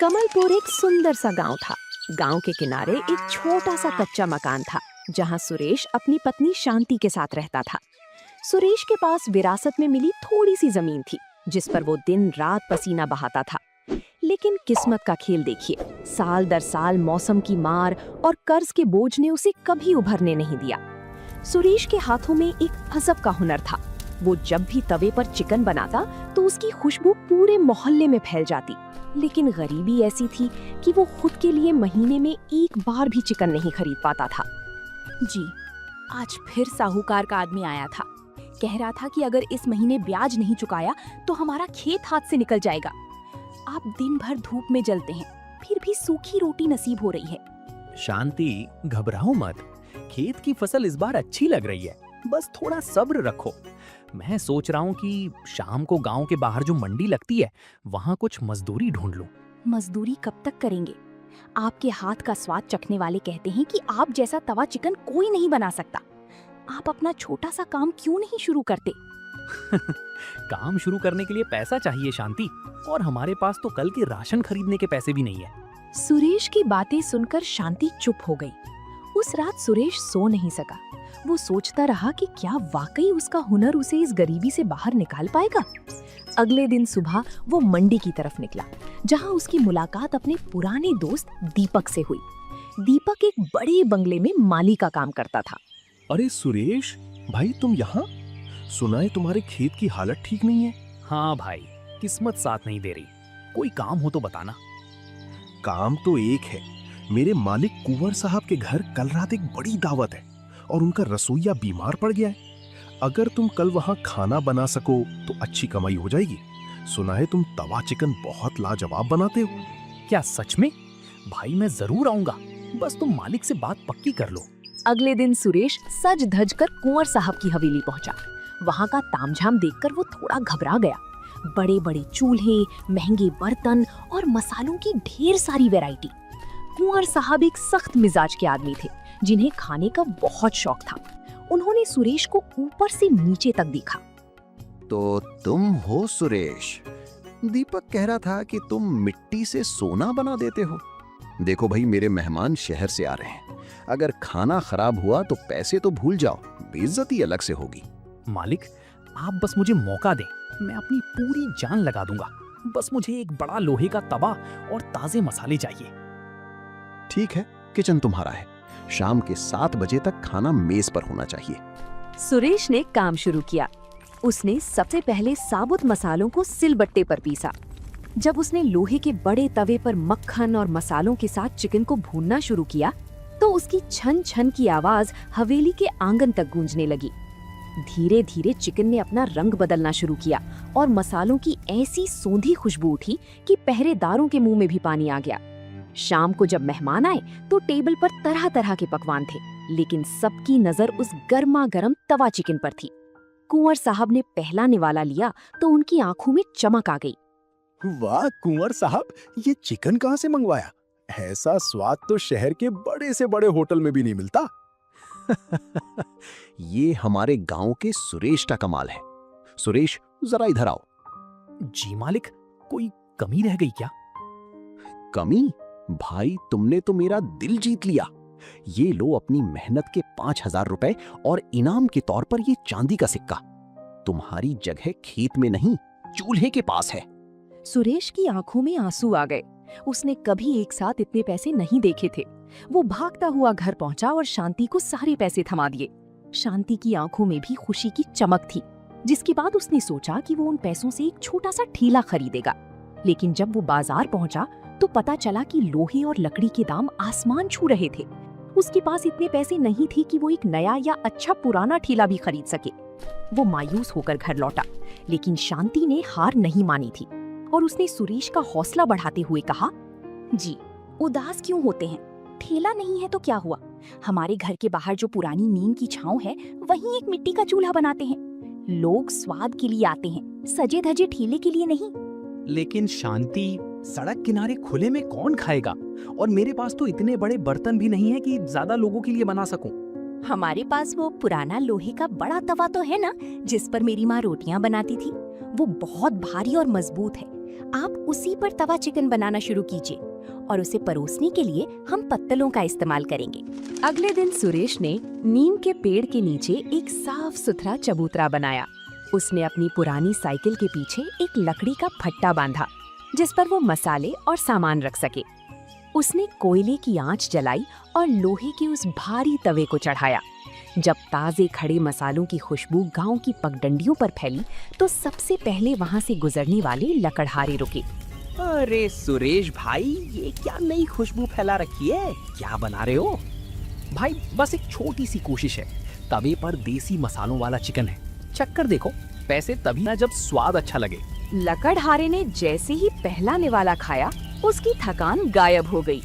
कमलपुर एक सुंदर सा गांव था। गांव के किनारे एक छोटा सा कच्चा मकान था, जहां सुरेश अपनी पत्नी शांति के साथ रहता था। सुरेश के पास विरासत में मिली थोड़ी सी जमीन थी, जिस पर वो दिन रात पसीना बहाता था। लेकिन किस्मत का खेल देखिए, साल दर साल मौसम की मार और कर्ज के बोझ ने उसे कभी उभरने नहीं दिया। सुरेश के हाथों में एक अजब का हुनर था। वो जब भी तवे पर चिकन बनाता तो उसकी खुशबू पूरे मोहल्ले में फैल जाती। लेकिन गरीबी ऐसी थी कि वो खुद के लिए महीने में एक बार भी चिकन नहीं खरीद पाता था। जी, आज फिर साहूकार का आदमी आया था। कह रहा था कि अगर इस महीने ब्याज नहीं चुकाया तो हमारा खेत हाथ से निकल जाएगा। आप दिन भर धूप में जलते हैं, फिर भी सूखी रोटी नसीब हो रही है। शांति, घबराओ मत। खेत की फसल इस बार अच्छी लग रही है, बस थोड़ा सब्र रखो। मैं सोच रहा हूँ कि शाम को गांव के बाहर जो मंडी लगती है, वहाँ कुछ मजदूरी ढूंढ लूं। मजदूरी कब तक करेंगे? आपके हाथ का स्वाद चखने वाले कहते हैं कि आप जैसा तवा चिकन कोई नहीं बना सकता। आप अपना छोटा सा काम क्यों नहीं शुरू करते? काम शुरू करने के लिए पैसा चाहिए शांति, और हमारे पास तो कल के राशन खरीदने के पैसे भी नहीं है। सुरेश की बातें सुनकर शांति चुप हो गई। उस रात सुरेश सो नहीं सका। वो सोचता रहा कि क्या वाकई उसका हुनर उसे इस गरीबी से बाहर निकाल पाएगा। अगले दिन सुबह वो मंडी की तरफ निकला, जहां उसकी मुलाकात अपने पुराने दोस्त दीपक से हुई। दीपक एक बड़े बंगले में माली का काम करता था। अरे सुरेश भाई, तुम यहाँ? सुना है तुम्हारे खेत की हालत ठीक नहीं है। हाँ भाई, किस्मत साथ नहीं दे रही। कोई काम हो तो बताना। काम तो एक है, मेरे मालिक कुंवर साहब के घर कल रात एक बड़ी दावत है और उनका रसोइया बीमार पड़ गया है। अगर तुम कल वहाँ खाना बना सको तो अच्छी कमाई हो जाएगी। सुना है तुम तवा चिकन बहुत लाजवाब बनाते हो। क्या सच में? भाई मैं जरूर आऊंगा, बस तुम मालिक से बात पक्की कर लो। अगले दिन सुरेश सज धज कर कुंवर साहब की हवेली पहुंचा। वहां का तामझाम देखकर वो थोड़ा घबरा गया। बड़े बड़े चूल्हे, महंगे बर्तन और मसालों की ढेर सारी वैरायटी। कुंवर साहब एक सख्त मिजाज के आदमी थे, जिन्हें खाने का बहुत शौक था। उन्होंने सुरेश को ऊपर से नीचे तक देखा। तो तुम हो सुरेश? दीपक कह रहा था कि तुम मिट्टी से सोना बना देते हो। देखो भाई, मेरे मेहमान शहर से आ रहे हैं। अगर खाना खराब हुआ तो पैसे तो भूल जाओ, बेइज्जती अलग से होगी। मालिक, आप बस मुझे मौका दें, मैं अपनी पूरी जान लगा दूंगा। बस मुझे एक बड़ा लोहे का तवा और ताजे मसाले चाहिए। ठीक है, किचन तुम्हारा है। शाम के 7 बजे तक खाना मेज पर होना चाहिए। सुरेश ने काम शुरू किया। उसने सबसे पहले साबुत मसालों को सिलबट्टे पर पीसा। जब उसने लोहे के बड़े तवे पर मक्खन और मसालों के साथ चिकन को भूनना शुरू किया, तो उसकी छन छन की आवाज हवेली के आंगन तक गूंजने लगी। धीरे धीरे चिकन ने अपना रंग बदलना शुरू किया और मसालों की ऐसी सोंधी खुशबू उठी कि पहरेदारों के मुंह में भी पानी आ गया। शाम को जब मेहमान आए तो टेबल पर तरह तरह के पकवान थे, लेकिन सबकी नजर उस गर्मा गर्म तवा चिकन पर थी। कुंवर साहब ने पहला निवाला लिया तो उनकी आंखों में चमक आ गई। वाह कुंवर साहब, ये चिकन कहाँ से मंगवाया? ऐसा स्वाद तो शहर के बड़े से बड़े होटल में भी नहीं मिलता। ये हमारे गांव के सुरेश का कमाल है। सुरेश, जरा इधर आओ। जी मालिक, कोई कमी रह गई क्या? कमी? भाई, तुमने तो मेरा दिल जीत लिया। ये लो अपनी मेहनत के 5000 रुपए और इनाम के तौर पर ये चांदी का सिक्का। तुम्हारी जगह खेत में नहीं, चूल्हे के पास है। सुरेश की आंखों में आंसू आ गए। उसने कभी एक साथ इतने पैसे नहीं देखे थे। वो भागता हुआ घर पहुंचा और शांति को सारे पैसे थमा दिए। शांति की आंखों में भी खुशी की चमक थी, जिसके बाद उसने सोचा कि वो उन पैसों से एक छोटा सा ठेला खरीदेगा। लेकिन जब वो बाजार पहुंचा तो पता चला कि लोहे और लकड़ी के दाम आसमान छू रहे थे। उसके पास इतने पैसे नहीं थे कि वो एक नया या अच्छा पुराना ठेला भी खरीद सके। वो मायूस होकर घर लौटा, लेकिन शांति ने हार नहीं मानी थी और उसने सुरेश का हौसला बढ़ाते हुए कहा, जी, उदास क्यों होते हैं? ठेला नहीं है तो क्या हुआ? हमारे घर के बाहर जो पुरानी नीम की छांव है, वहीं एक मिट्टी का चूल्हा बनाते हैं। लोग स्वाद के लिए आते हैं, सजे धजे ठेले के लिए नहीं। लेकिन शांति, सड़क किनारे खुले में कौन खाएगा? और मेरे पास तो इतने बड़े बर्तन भी नहीं है कि ज्यादा लोगों के लिए बना सकूं। हमारे पास वो पुराना लोहे का बड़ा तवा तो है ना, जिस पर मेरी माँ रोटियां बनाती थी। वो बहुत भारी और मजबूत है, आप उसी पर तवा चिकन बनाना शुरू कीजिए और उसे परोसने के लिए हम पत्तलों का इस्तेमाल करेंगे। अगले दिन सुरेश ने नीम के पेड़ के नीचे एक साफ सुथरा चबूतरा बनाया। उसने अपनी पुरानी साइकिल के पीछे एक लकड़ी का फट्टा बांधा जिस पर वो मसाले और सामान रख सके। उसने कोयले की आंच जलाई और लोहे के उस भारी तवे को चढ़ाया। जब ताजे खड़े मसालों की खुशबू गांव की पगडंडियों पर फैली तो सबसे पहले वहां से गुजरने वाले लकड़हारे रुके। अरे सुरेश भाई, ये क्या नई खुशबू फैला रखी है? क्या बना रहे हो? भाई बस एक छोटी सी कोशिश है। तवे पर देसी मसालों वाला चिकन है, चक्कर देखो। वैसे तभी ना जब स्वाद अच्छा लगे। लकड़हारे ने जैसे ही पहला निवाला खाया उसकी थकान गायब हो गई।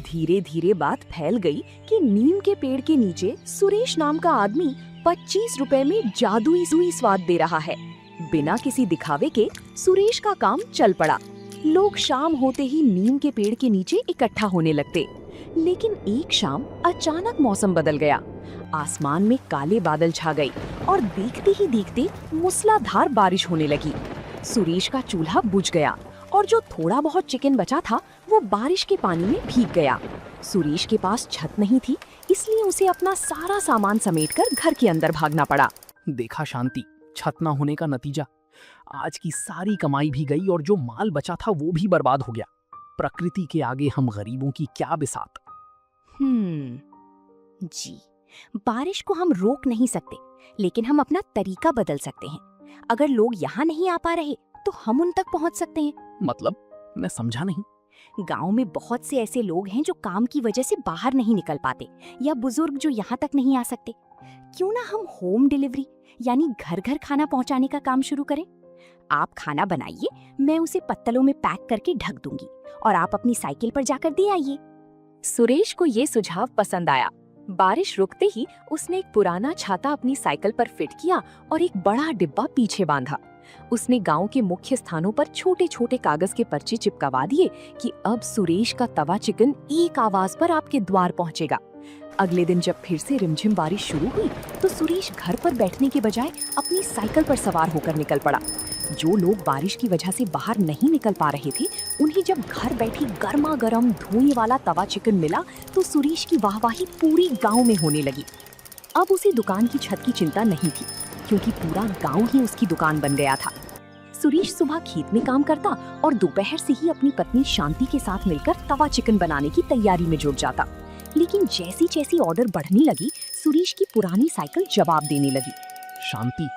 धीरे धीरे बात फैल गई कि नीम के पेड़ के नीचे सुरेश नाम का आदमी 25 रुपए में जादुई स्वाद दे रहा है। बिना किसी दिखावे के सुरेश का काम चल पड़ा। लोग शाम होते ही नीम के पेड़ के नीचे इकट्ठा होने लगते। लेकिन एक शाम अचानक मौसम बदल गया। आसमान में काले बादल छा गए और देखते ही देखते मूसलाधार बारिश होने लगी। सुरेश का चूल्हा बुझ गया और जो थोड़ा बहुत चिकन बचा था वो बारिश के पानी में भीग गया। सुरेश के पास छत नहीं थी, इसलिए उसे अपना सारा सामान समेटकर घर के अंदर भागना पड़ा। देखा शांति, छत ना होने का नतीजा। आज की सारी कमाई भी गई और जो माल बचा था वो भी बर्बाद हो गया। प्रकृति के आगे हम गरीबों की क्या बिसात। जी, बारिश को हम रोक नहीं सकते, लेकिन हम अपना तरीका बदल सकते हैं। अगर लोग यहाँ नहीं आ पा रहे तो हम उन तक पहुँच सकते हैं। मतलब, मैं समझा नहीं। गांव में बहुत से ऐसे लोग हैं जो काम की वजह से बाहर नहीं निकल पाते या बुजुर्ग जो यहाँ तक नहीं आ सकते। क्यों ना हम होम डिलीवरी यानी घर घर खाना पहुँचाने का काम शुरू करें। आप खाना बनाइए, मैं उसे पत्तलों में पैक करके ढक दूंगी और आप अपनी साइकिल पर जाकर दे आइए। सुरेश को ये सुझाव पसंद आया। बारिश रुकते ही उसने एक पुराना छाता अपनी साइकिल पर फिट किया और एक बड़ा डिब्बा पीछे बांधा। उसने गांव के मुख्य स्थानों पर छोटे छोटे कागज के पर्चे चिपकवा दिए कि अब सुरेश का तवा चिकन एक आवाज पर आपके द्वार पहुंचेगा। अगले दिन जब फिर से रिमझिम बारिश शुरू हुई तो सुरेश घर पर बैठने के बजाय अपनी साइकिल पर सवार होकर निकल पड़ा। जो लोग बारिश की वजह से बाहर नहीं निकल पा रहे थे, उन्हें जब घर बैठी गर्मा गर्म धुएं वाला तवा चिकन मिला तो सुरेश की वाहवाही पूरी गांव में होने लगी। अब उसे दुकान की छत की चिंता नहीं थी, क्योंकि पूरा गांव ही उसकी दुकान बन गया था। सुरेश सुबह खेत में काम करता और दोपहर से ही अपनी पत्नी शांति के साथ मिलकर तवा चिकन बनाने की तैयारी में जुट जाता। लेकिन जैसी जैसी ऑर्डर बढ़ने लगी, सुरेश की पुरानी साइकिल जवाब देने लगी। शांति,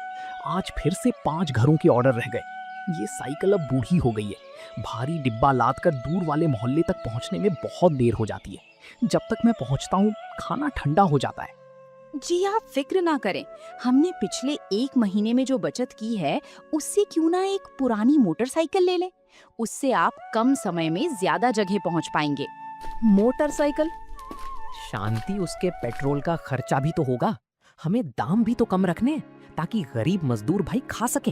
आज फिर से 5 घरों के ऑर्डर रह गए। ये साइकिल अब बूढ़ी हो गई है। भारी डिब्बा लाद कर दूर वाले मोहल्ले तक पहुंचने में बहुत देर हो जाती है। जब तक मैं पहुंचता हूँ खाना ठंडा हो जाता है। जी आप फिक्र ना करें, हमने पिछले 1 महीने में जो बचत की है उससे क्यों ना एक पुरानी मोटरसाइकिल ले लें। उससे आप कम समय में ज्यादा जगह पहुंच पाएंगे। मोटरसाइकिल? शांति, उसके पेट्रोल का खर्चा भी तो होगा। हमें दाम भी तो कम रखने ताकि गरीब मजदूर भाई खा सके।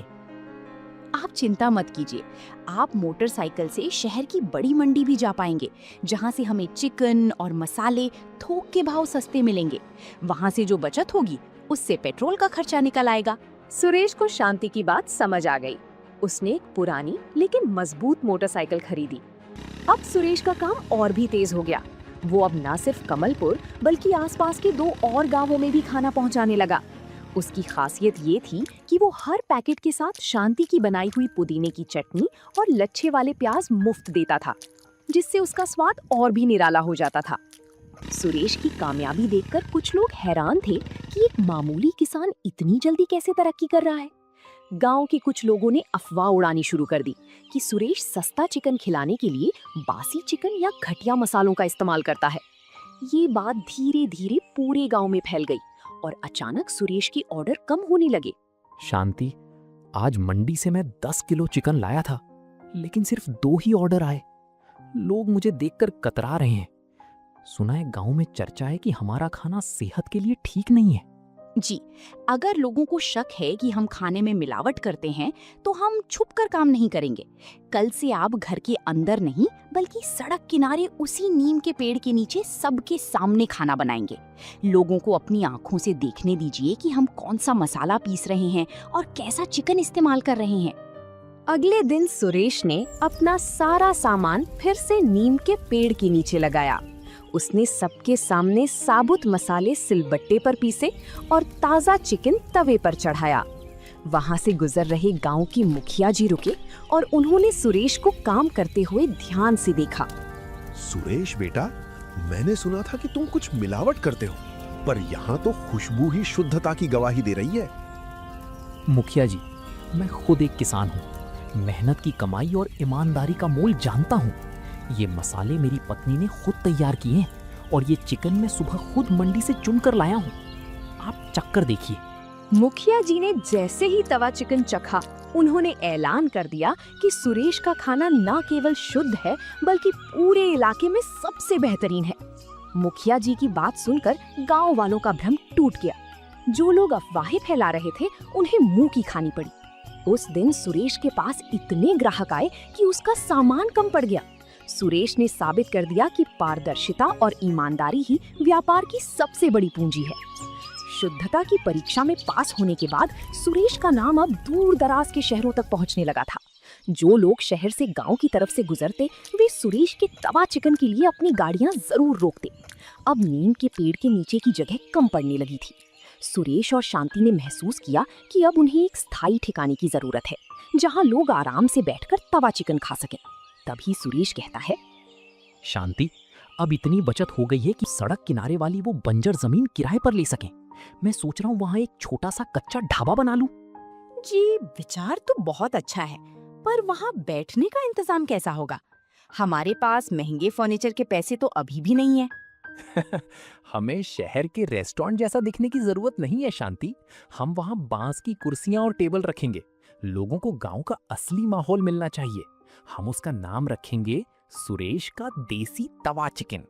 आप चिंता मत कीजिए, आप मोटरसाइकिल से शहर की बड़ी मंडी भी जा पाएंगे, जहां से हमें चिकन और मसाले थोक के भाव सस्ते मिलेंगे। वहां से जो बचत होगी उससे पेट्रोल का खर्चा निकल आएगा। सुरेश को शांति की बात समझ आ गई। उसने एक पुरानी लेकिन मजबूत मोटरसाइकिल खरीदी। अब सुरेश का काम और भी तेज हो गया। वो अब न सिर्फ कमलपुर बल्कि आसपास के 2 और गांवों में भी खाना पहुंचाने लगा। उसकी खासियत ये थी कि वो हर पैकेट के साथ शांति की बनाई हुई पुदीने की चटनी और लच्छे वाले प्याज मुफ्त देता था, जिससे उसका स्वाद और भी निराला हो जाता था। सुरेश की कामयाबी देखकर कुछ लोग हैरान थे कि एक मामूली किसान इतनी जल्दी कैसे तरक्की कर रहा है। गांव के कुछ लोगों ने अफवाह उड़ानी शुरू कर दी कि सुरेश सस्ता चिकन खिलाने के लिए बासी चिकन या घटिया मसालों का इस्तेमाल करता है। ये बात धीरे धीरे पूरे गांव में फैल गई और अचानक सुरेश के ऑर्डर कम होने लगे। शांति, आज मंडी से मैं 10 किलो चिकन लाया था, लेकिन सिर्फ 2 ही ऑर्डर आए। लोग मुझे देखकर कतरा रहे हैं। सुना है गांव में चर्चा है कि हमारा खाना सेहत के लिए ठीक नहीं है। जी, अगर लोगों को शक है कि हम खाने में मिलावट करते हैं तो हम छुपकर काम नहीं करेंगे। कल से आप घर के अंदर नहीं बल्कि सड़क किनारे उसी नीम के पेड़ के नीचे सबके सामने खाना बनाएंगे। लोगों को अपनी आंखों से देखने दीजिए कि हम कौन सा मसाला पीस रहे हैं और कैसा चिकन इस्तेमाल कर रहे हैं। अगले दिन सुरेश ने अपना सारा सामान फिर से नीम के पेड़ के नीचे लगाया। उसने सबके सामने साबुत मसाले सिलबट्टे पर पीसे और ताजा चिकन तवे पर चढ़ाया। वहां से गुजर रहे गांव की मुखिया जी रुके और उन्होंने सुरेश को काम करते हुए ध्यान से देखा। सुरेश बेटा, मैंने सुना था कि तुम कुछ मिलावट करते हो, पर यहाँ तो खुशबू ही शुद्धता की गवाही दे रही है। मुखिया जी, मैं खुद एक किसान हूँ। मेहनत की कमाई और ईमानदारी का मोल जानता हूँ। ये मसाले मेरी पत्नी ने खुद तैयार किए हैं और ये चिकन मैं सुबह खुद मंडी से चुन कर लाया हूँ। आप चक्कर देखिए। मुखिया जी ने जैसे ही तवा चिकन चखा, उन्होंने ऐलान कर दिया कि सुरेश का खाना न केवल शुद्ध है बल्कि पूरे इलाके में सबसे बेहतरीन है। मुखिया जी की बात सुनकर गांव वालों का भ्रम टूट गया। जो लोग अफवाहें फैला रहे थे, उन्हें मुंह की खानी पड़ी। उस दिन सुरेश के पास इतने ग्राहक आए कि उसका सामान कम पड़ गया। सुरेश ने साबित कर दिया कि पारदर्शिता और ईमानदारी ही व्यापार की सबसे बड़ी पूंजी है। शुद्धता की परीक्षा में पास होने के बाद सुरेश का नाम अब दूर दराज के शहरों तक पहुंचने लगा था। जो लोग शहर से गांव की तरफ से गुजरते, वे सुरेश के तवा चिकन के लिए अपनी गाड़ियां जरूर रोकते। अब नीम के पेड़ के नीचे की जगह कम पड़ने लगी थी। सुरेश और शांति ने महसूस किया कि अब उन्हें एक स्थायी ठिकाने की जरूरत है, जहां लोग आराम से बैठकर तवा चिकन खा सकें। तभी सुरेश कहता है, शांति, अब इतनी बचत हो गई है कि सड़क किनारे वाली वो बंजर जमीन किराए पर ले सकें। मैं सोच रहा हूँ वहाँ एक छोटा सा कच्चा ढाबा बना लूं। जी, विचार तो बहुत अच्छा है, पर वहाँ बैठने का इंतजाम कैसा होगा? हमारे पास महंगे फर्नीचर के पैसे तो अभी भी नहीं है। हमें शहर के रेस्टोरेंट जैसा दिखने की जरूरत नहीं है शांति। हम वहाँ बांस की कुर्सियां और टेबल रखेंगे। लोगों को गांव का असली माहौल मिलना चाहिए। हम उसका नाम रखेंगे सुरेश का देसी तवा चिकन।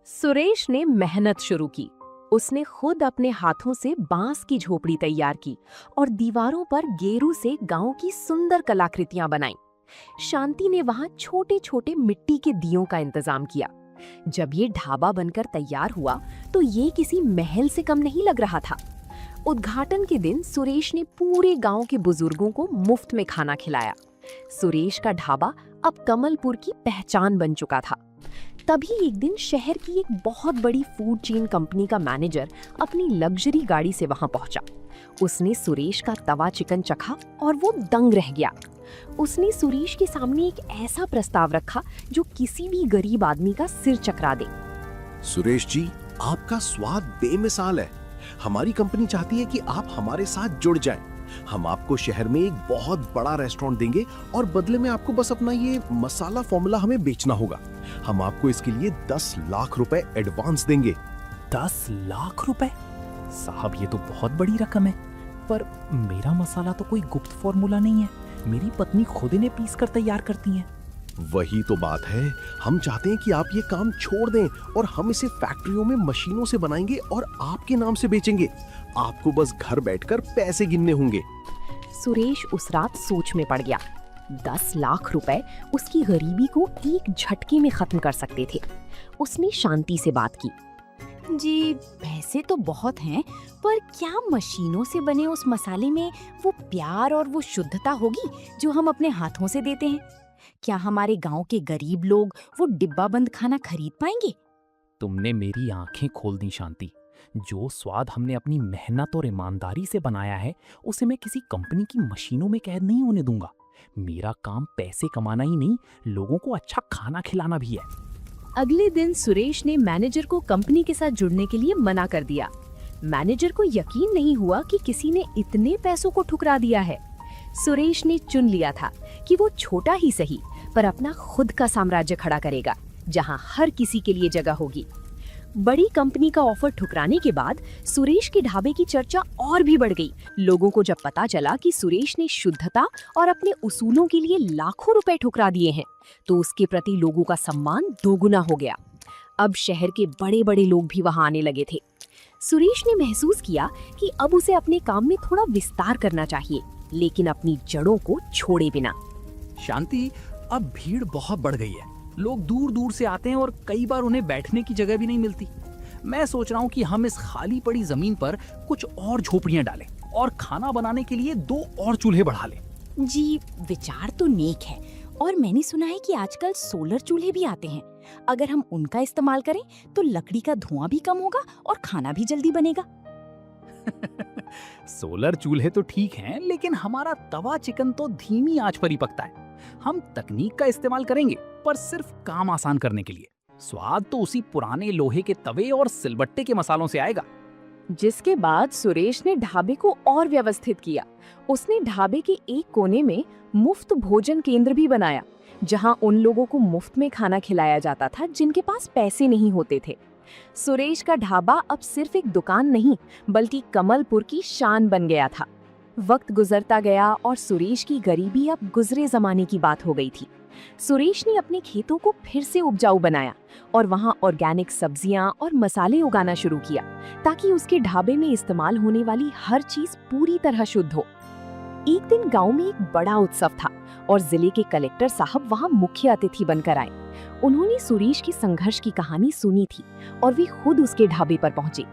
सुरेश ने मेहनत शुरू की। उसने खुद अपने हाथों से बांस की झोपड़ी तैयार की और दीवारों पर गेरू से गांव की सुंदर कलाकृतियां बनाईं। शांति ने वहां छोटे छोटे मिट्टी के दियों का इंतजाम किया। जब ये ढाबा बनकर तैयार हुआ तो ये किसी महल से कम नहीं लग रहा था। उद्घाटन के दिन सुरेश ने पूरे गांव के बुजुर्गों को मुफ्त में खाना खिलाया। सुरेश का ढाबा अब कमलपुर की पहचान बन चुका था। तभी एक दिन शहर की एक बहुत बड़ी फूड चेन कंपनी का मैनेजर अपनी लग्जरी गाड़ी से वहां पहुंचा। उसने सुरेश का तवा चिकन चखा और वो दंग रह गया। उसने सुरेश के सामने एक ऐसा प्रस्ताव रखा जो किसी भी गरीब आदमी का सिर चकरा दे। सुरेश जी, आपका स्वाद बेमिसाल है। हमारी कंपनी चाहती है कि आप हमारे साथ जुड़ जाएं। हम आपको शहर में एक बहुत बड़ा रेस्टोरेंट देंगे और बदले में आपको बस अपना ये मसाला फॉर्मूला हमें बेचना होगा। हम आपको इसके लिए 10 लाख रुपए एडवांस देंगे। 10 लाख रुपए? साहब, ये तो बहुत बड़ी रकम है। पर मेरा मसाला तो कोई गुप्त फॉर्मूला नहीं है। मेरी पत्नी खुद इन्हें पीस कर तैयार करती हैं। वही तो बात है। हम चाहते हैं कि आप ये काम छोड़ दें और हम इसे फैक्ट्रियों में मशीनों से बनाएंगे और आपके नाम से बेचेंगे। आपको बस घर बैठकर पैसे गिनने होंगे। सुरेश उस रात सोच में पड़ गया। 10 लाख रुपए उसकी गरीबी को एक झटके में खत्म कर सकते थे। उसने शांति से बात की। जी, पैसे तो बहुत हैं, पर क्या मशीनों से बने उस मसाले में वो प्यार और वो शुद्धता होगी जो हम अपने हाथों से देते हैं? क्या हमारे गांव के गरीब लोग वो डिब्बा बंद खाना खरीद पाएंगे? तुमने मेरी आंखें खोल दी शांति। जो स्वाद हमने अपनी मेहनत और ईमानदारी से बनाया है, उसे मैं किसी कंपनी की मशीनों में कैद नहीं होने दूंगा। मेरा काम पैसे कमाना ही नहीं, लोगों को अच्छा खाना खिलाना भी है। अगले दिन सुरेश ने मैनेजर को कंपनी के साथ जुड़ने के लिए मना कर दिया। मैनेजर को यकीन नहीं हुआ कि किसी ने इतने पैसों को ठुकरा दिया है। सुरेश ने चुन लिया था कि वो छोटा ही सही, पर अपना खुद का साम्राज्य खड़ा करेगा, जहां हर किसी के लिए जगह होगी। बड़ी कंपनी का ऑफर ठुकराने के बाद सुरेश के ढाबे की चर्चा और भी बढ़ गई। लोगों को जब पता चला कि सुरेश ने शुद्धता और अपने उसूलों के लिए लाखों रुपए ठुकरा दिए हैं, तो उसके प्रति लोगों का सम्मान दोगुना हो गया। अब शहर के बड़े बड़े लोग भी वहां आने लगे थे। सुरेश ने महसूस किया कि अब उसे अपने काम में थोड़ा विस्तार करना चाहिए, लेकिन अपनी जड़ों को छोड़े बिना। शांति, अब भीड़ बहुत बढ़ गई है। लोग दूर दूर से आते हैं और कई बार उन्हें बैठने की जगह भी नहीं मिलती। मैं सोच रहा हूँ कि हम इस खाली पड़ी जमीन पर कुछ और झोपड़ियां डालें और खाना बनाने के लिए 2 और चूल्हे बढ़ा लें। जी, विचार तो नेक है और मैंने सुना है कि आजकल सोलर चूल्हे भी आते हैं। अगर हम उनका इस्तेमाल करें तो लकड़ी का धुआं भी कम होगा और खाना भी जल्दी बनेगा। सोलर चूल्हे तो ठीक हैं, लेकिन हमारा तवा चिकन तो धीमी आंच पर ही पकता है। हम तकनीक का इस्तेमाल करेंगे, पर सिर्फ काम आसान करने के लिए। स्वाद तो उसी पुराने लोहे के तवे और सिलबट्टे के मसालों से आएगा। जिसके बाद सुरेश ने ढाबे को और व्यवस्थित किया। उसने ढाबे के एक कोने में मुफ्त भोजन केंद्र भी बनाया, जहां उन लोगों को मुफ्त में खाना खिलाया जाता था जिनके पास पैसे नहीं होते थे। सुरेश का ढाबा अब सिर्फ एक दुकान नहीं, बल्कि कमलपुर की शान बन गया था। वक्त गुजरता गया और सुरेश की गरीबी अब गुजरे जमाने की बात हो गई थी। सुरेश ने अपने खेतों को फिर से उपजाऊ बनाया और वहां ऑर्गेनिक सब्जियां और मसाले उगाना शुरू किया, ताकि उसके ढाबे में इस्तेमाल होने वाली हर चीज पूरी तरह शुद्ध हो। एक दिन गांव में एक बड़ा उत्सव था और जिले के कलेक्टर साहब वहां मुख्य अतिथि बनकर आए। उन्होंने सुरेश की संघर्ष की कहानी सुनी थी और वे खुद उसके ढाबे पर पहुंचे।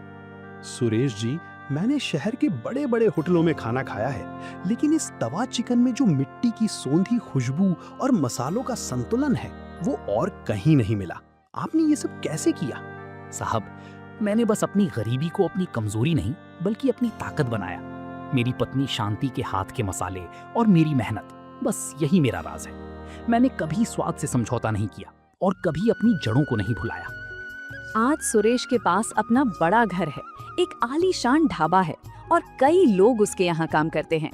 सुरेश जी, मैंने शहर के बड़े बड़े होटलों में खाना खाया है, लेकिन इस तवा चिकन में जो मिट्टी की सोंधी खुशबू और मसालों का संतुलन है, वो और कहीं नहीं मिला। आपने ये सब कैसे किया? साहब, मैंने बस अपनी गरीबी को अपनी कमजोरी नहीं, बल्कि अपनी ताकत बनाया। मेरी पत्नी शांति के हाथ के मसाले और मेरी मेहनत, बस यही मेरा राज है। मैंने कभी स्वाद से समझौता नहीं किया और कभी अपनी जड़ों को नहीं भुलाया। आज सुरेश के पास अपना बड़ा घर है, एक आलीशान ढाबा है और कई लोग उसके यहाँ काम करते हैं।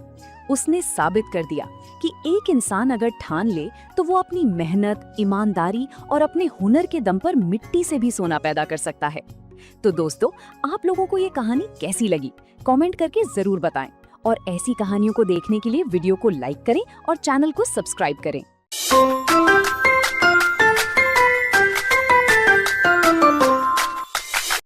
उसने साबित कर दिया कि एक इंसान अगर ठान ले तो वो अपनी मेहनत, ईमानदारी और अपने हुनर के दम पर मिट्टी से भी सोना पैदा कर सकता है। तो दोस्तों, आप लोगों को ये कहानी कैसी लगी? कमेंट करके जरूर बताएं और ऐसी कहानियों को देखने के लिए वीडियो को लाइक करें और चैनल को सब्सक्राइब करें।